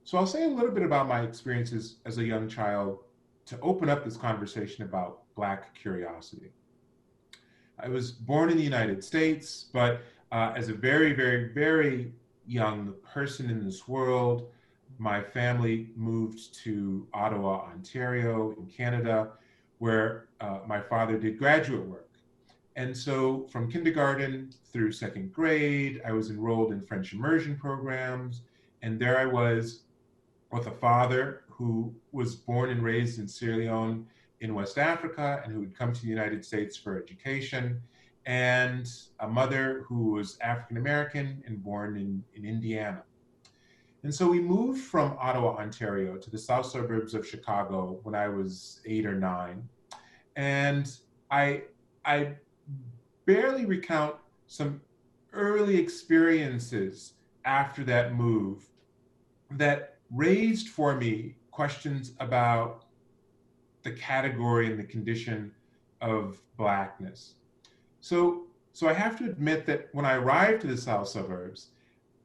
So I'll say a little bit about my experiences as a young child to open up this conversation about Black curiosity. I was born in the United States, but as a very, very, very young person in this world, my family moved to Ottawa, Ontario, in Canada, where my father did graduate work. And so from kindergarten through second grade, I was enrolled in French immersion programs. And there I was with a father who was born and raised in Sierra Leone in West Africa and who had come to the United States for education, and a mother who was African American and born in Indiana. And so we moved from Ottawa, Ontario to the south suburbs of Chicago when I was 8 or 9. And I, I barely recount some early experiences after that move that raised for me questions about the category and the condition of Blackness. So I have to admit that when I arrived to the South Suburbs,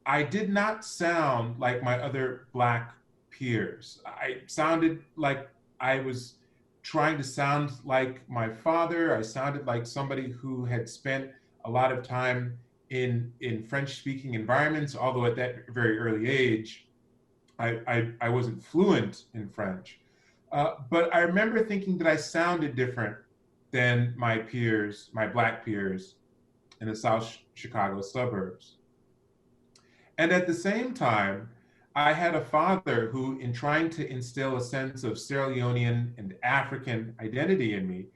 I did not sound like my other Black peers. I sounded like I was trying to sound like my father. I sounded like somebody who had spent a lot of time in French-speaking environments, although at that very early age, I wasn't fluent in French. But I remember thinking that I sounded different than my peers, my Black peers in the South Chicago suburbs. And at the same time, I had a father who, in trying to instill a sense of Sierra Leonean and African identity in me,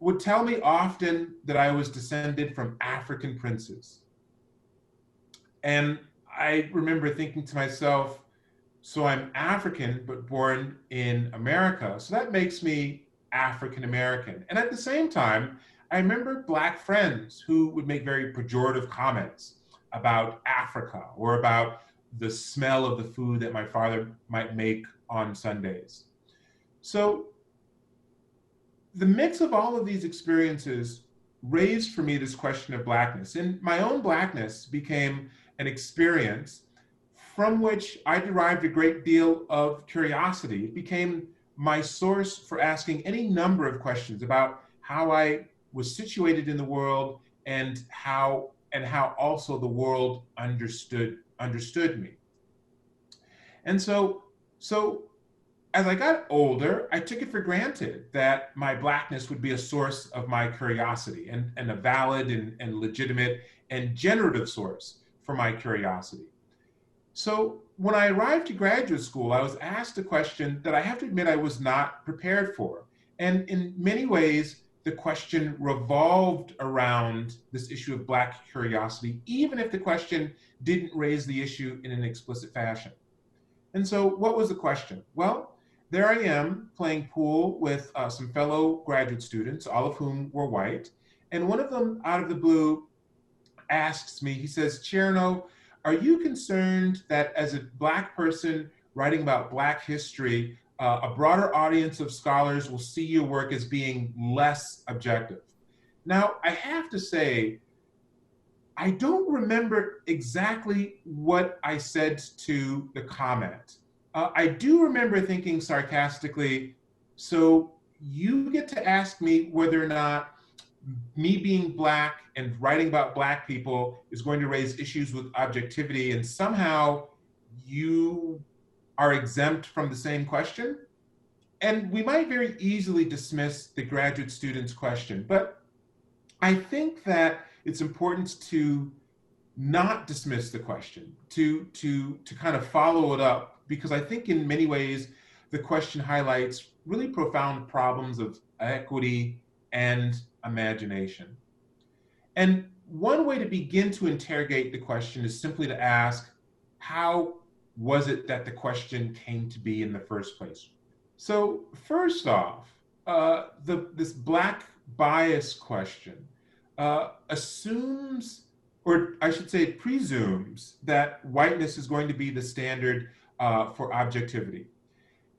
would tell me often that I was descended from African princes. And I remember thinking to myself, so I'm African, but born in America. So that makes me African American. And at the same time, I remember Black friends who would make very pejorative comments about Africa or about the smell of the food that my father might make on Sundays. So the mix of all of these experiences raised for me this question of Blackness. And my own Blackness became an experience from which I derived a great deal of curiosity. It became my source for asking any number of questions about how I was situated in the world and how also the world understood me. And so as I got older, I took it for granted that my Blackness would be a source of my curiosity and a valid and legitimate and generative source for my curiosity. So when I arrived to graduate school, I was asked a question that I have to admit I was not prepared for. And in many ways, the question revolved around this issue of Black curiosity, even if the question didn't raise the issue in an explicit fashion. And so what was the question? Well, there I am playing pool with some fellow graduate students, all of whom were white. And one of them, out of the blue, asks me, he says, Chernoh, are you concerned that as a Black person writing about Black history, a broader audience of scholars will see your work as being less objective? Now, I have to say, I don't remember exactly what I said to the comment. I do remember thinking sarcastically, so you get to ask me whether or not me being Black and writing about Black people is going to raise issues with objectivity, and somehow you are exempt from the same question? And we might very easily dismiss the graduate student's question, but I think that it's important to not dismiss the question, to kind of follow it up, because I think in many ways the question highlights really profound problems of equity and imagination. And one way to begin to interrogate the question is simply to ask, how was it that the question came to be in the first place? So first off, this Black bias question assumes, or I should say presumes, that whiteness is going to be the standard for objectivity.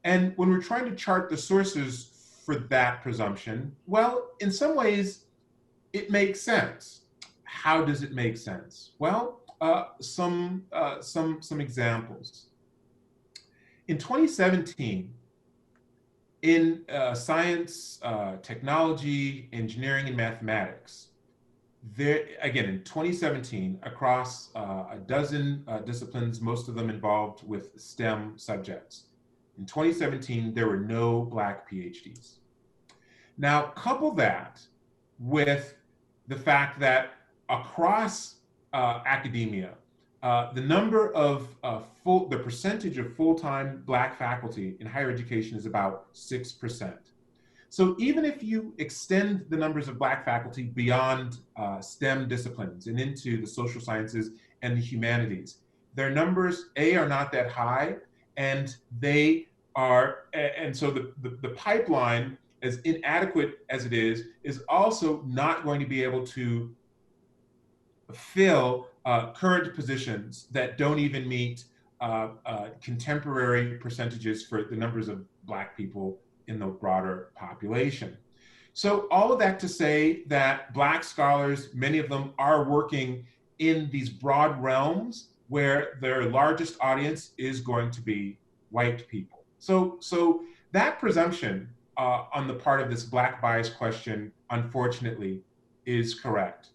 And when we're trying to chart the sources for that presumption, well, in some ways, it makes sense. How does it make sense? Well, some examples. In 2017, in science, technology, engineering, and mathematics, there, again, in 2017, across a dozen disciplines, most of them involved with STEM subjects. In 2017, there were no Black PhDs. Now, couple that with the fact that across academia, the number of the percentage of full-time Black faculty in higher education is about 6%. So even if you extend the numbers of Black faculty beyond STEM disciplines and into the social sciences and the humanities, their numbers, are not that high, and so the pipeline, as inadequate as it is also not going to be able to fill current positions that don't even meet contemporary percentages for the numbers of Black people in the broader population. So all of that to say that Black scholars, many of them are working in these broad realms where their largest audience is going to be white people. So that presumption on the part of this Black bias question, unfortunately, is correct.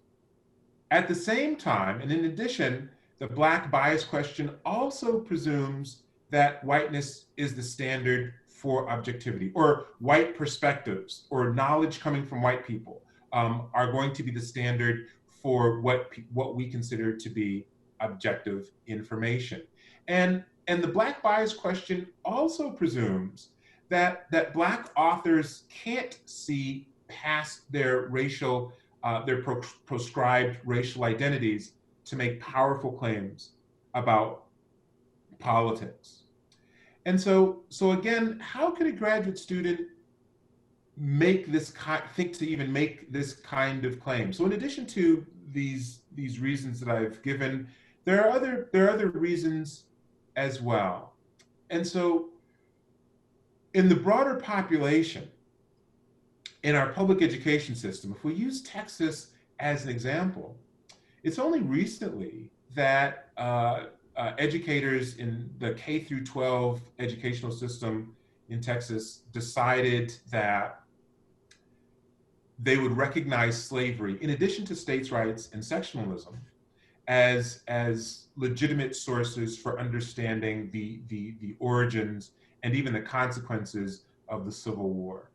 At the same time, and in addition, the Black bias question also presumes that whiteness is the standard for objectivity, or white perspectives or knowledge coming from white people are going to be the standard for what we consider to be objective information. And the Black bias question also presumes that Black authors can't see past their racial, proscribed racial identities to make powerful claims about politics. And so again, how could a graduate student think to even make this kind of claim? So in addition to these reasons that I've given, there are other reasons as well. And so in the broader population, in our public education system, if we use Texas as an example, it's only recently that educators in the K through 12 educational system in Texas decided that they would recognize slavery, in addition to states' rights and sectionalism, as legitimate sources for understanding the origins and even the consequences of the Civil War.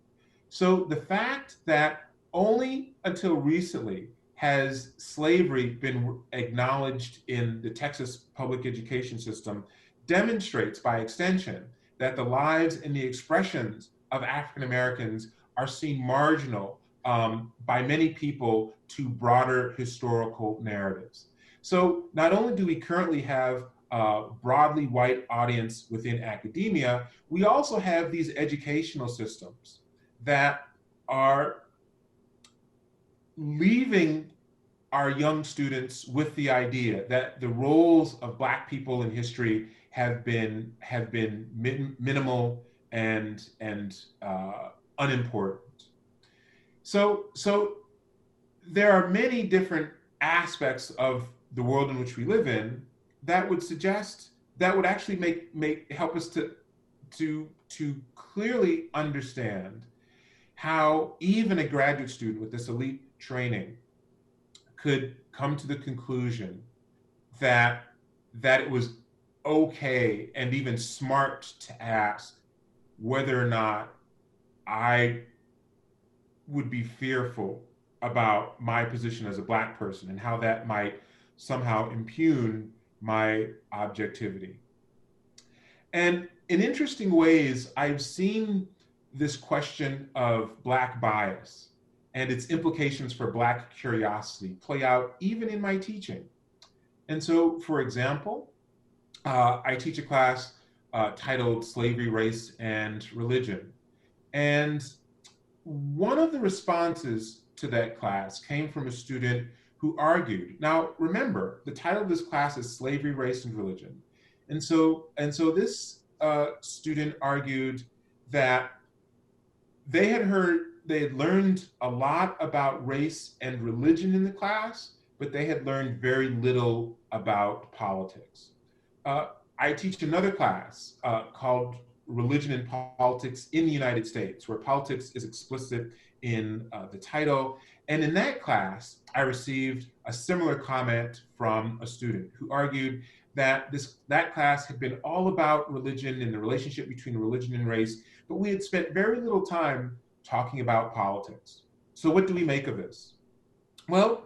So the fact that only until recently has slavery been acknowledged in the Texas public education system demonstrates by extension that the lives and the expressions of African Americans are seen marginal by many people to broader historical narratives. So not only do we currently have a broadly white audience within academia, we also have these educational systems that are leaving our young students with the idea that the roles of Black people in history have been minimal and unimportant. So there are many different aspects of the world in which we live in that would actually help us to clearly understand how even a graduate student with this elite training could come to the conclusion that it was okay and even smart to ask whether or not I would be fearful about my position as a Black person and how that might somehow impugn my objectivity. And in interesting ways, I've seen this question of Black bias and its implications for Black curiosity play out even in my teaching. And so, for example, I teach a class titled Slavery, Race, and Religion. And one of the responses to that class came from a student who argued, now remember, the title of this class is Slavery, Race, and Religion. And so this student argued that they had learned a lot about race and religion in the class, but they had learned very little about politics. I teach another class called Religion and Politics in the United States, where politics is explicit in the title. And in that class, I received a similar comment from a student who argued that that class had been all about religion and the relationship between religion and race, but we had spent very little time talking about politics. So what do we make of this? Well,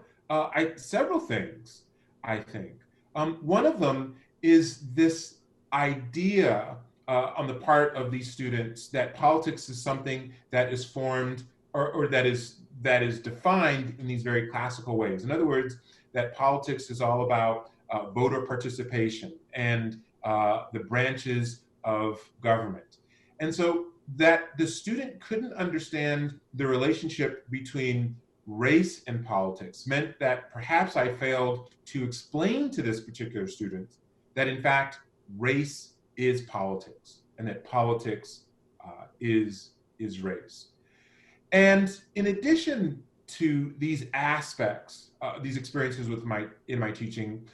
several things, I think. One of them is this idea on the part of these students that politics is something that is formed or that is defined in these very classical ways. In other words, that politics is all about voter participation and the branches of government. And so that the student couldn't understand the relationship between race and politics meant that perhaps I failed to explain to this particular student that in fact race is politics and that politics is race. And in addition to these aspects, these experiences in my teaching,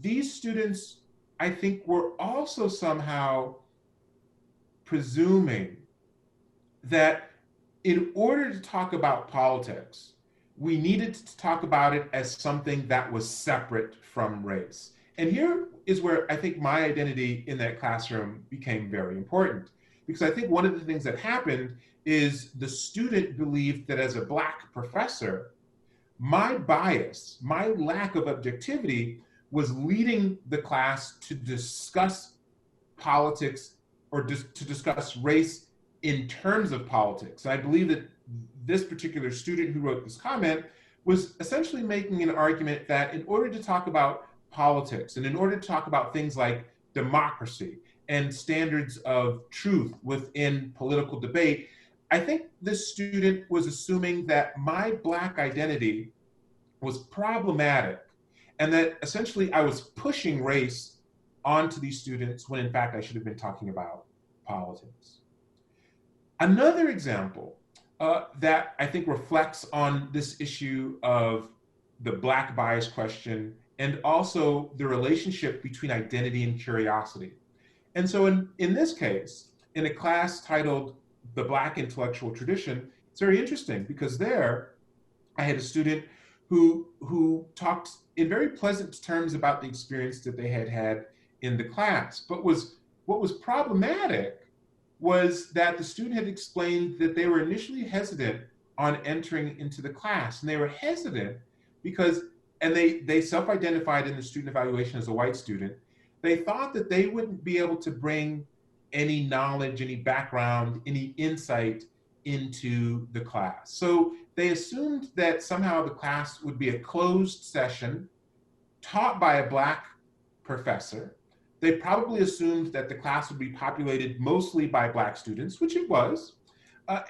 these students, I think, were also somehow presuming that in order to talk about politics, we needed to talk about it as something that was separate from race. And here is where I think my identity in that classroom became very important. Because I think one of the things that happened is the student believed that as a Black professor, my bias, my lack of objectivity was leading the class to discuss politics or to discuss race in terms of politics. And I believe that this particular student who wrote this comment was essentially making an argument that in order to talk about politics and in order to talk about things like democracy and standards of truth within political debate, I think this student was assuming that my Black identity was problematic and that essentially I was pushing race onto these students when in fact I should have been talking about politics. Another example that I think reflects on this issue of the Black bias question and also the relationship between identity and curiosity. And so in this case, in a class titled The Black Intellectual Tradition, it's very interesting because there I had a student who talked in very pleasant terms about the experience that they had had in the class. But what was problematic was that the student had explained that they were initially hesitant on entering into the class. And they were hesitant because, and they self-identified in the student evaluation as a white student, they thought that they wouldn't be able to bring any knowledge, any background, any insight into the class. So they assumed that somehow the class would be a closed session taught by a Black professor. They probably assumed that the class would be populated mostly by Black students, which it was.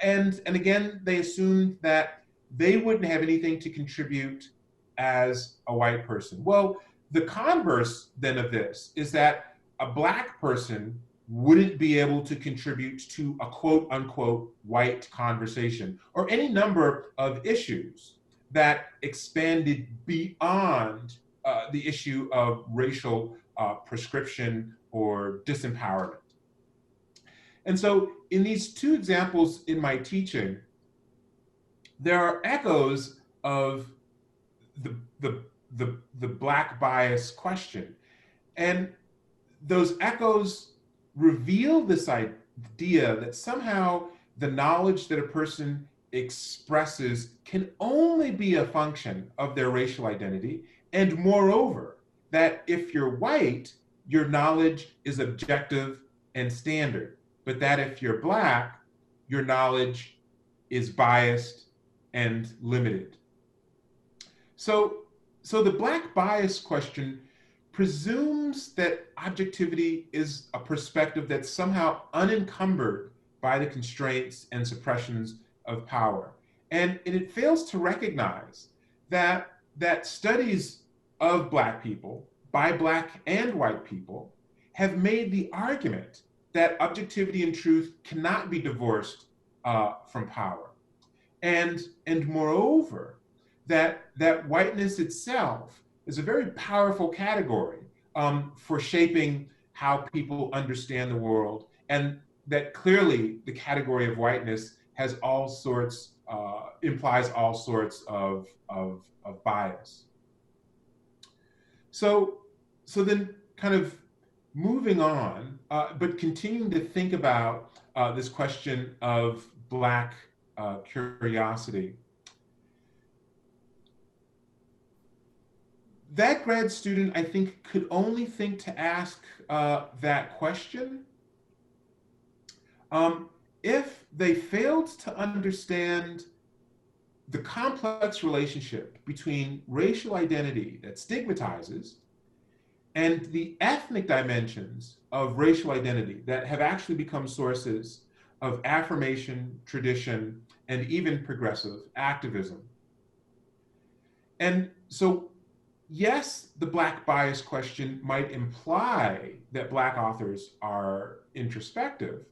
And again, they assumed that they wouldn't have anything to contribute as a white person. Well, the converse then of this is that a Black person wouldn't be able to contribute to a quote unquote white conversation or any number of issues that expanded beyond the issue of racial prescription or disempowerment. And so in these two examples in my teaching, there are echoes of the Black bias question. And those echoes reveal this idea that somehow the knowledge that a person expresses can only be a function of their racial identity. And moreover, that if you're white, your knowledge is objective and standard, but that if you're Black, your knowledge is biased and limited. So the Black bias question presumes that objectivity is a perspective that's somehow unencumbered by the constraints and suppressions of power. And it fails to recognize that studies of Black people by Black and white people have made the argument that objectivity and truth cannot be divorced from power. And moreover, that whiteness itself is a very powerful category for shaping how people understand the world, and that clearly the category of whiteness has all sorts, implies all sorts of bias. So, so then kind of moving on, but continuing to think about this question of Black curiosity. That grad student, I think, could only think to ask that question if they failed to understand the complex relationship between racial identity that stigmatizes and the ethnic dimensions of racial identity that have actually become sources of affirmation, tradition, and even progressive activism. And so, yes, the Black bias question might imply that Black authors are introspective,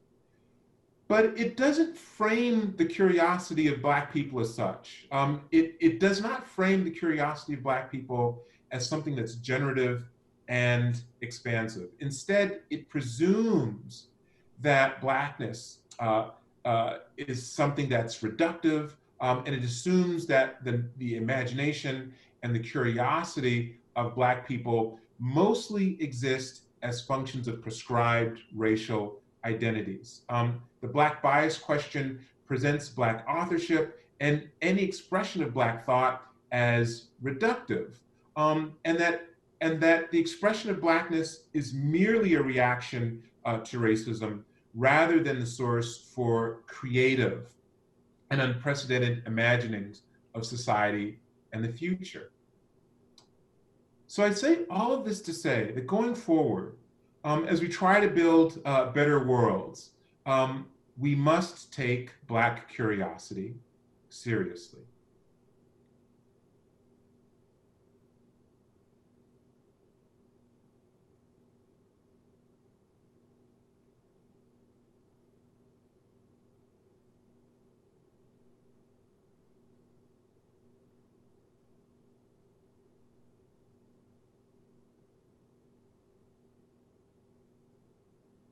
but it doesn't frame the curiosity of Black people as such. It does not frame the curiosity of Black people as something that's generative and expansive. Instead, it presumes that Blackness is something that's reductive, and it assumes that the imagination and the curiosity of Black people mostly exist as functions of prescribed racial identities. The Black bias question presents Black authorship and any expression of Black thought as reductive, and that the expression of Blackness is merely a reaction to racism rather than the source for creative and unprecedented imaginings of society and the future. So I'd say all of this to say that going forward, as we try to build better worlds, we must take Black curiosity seriously.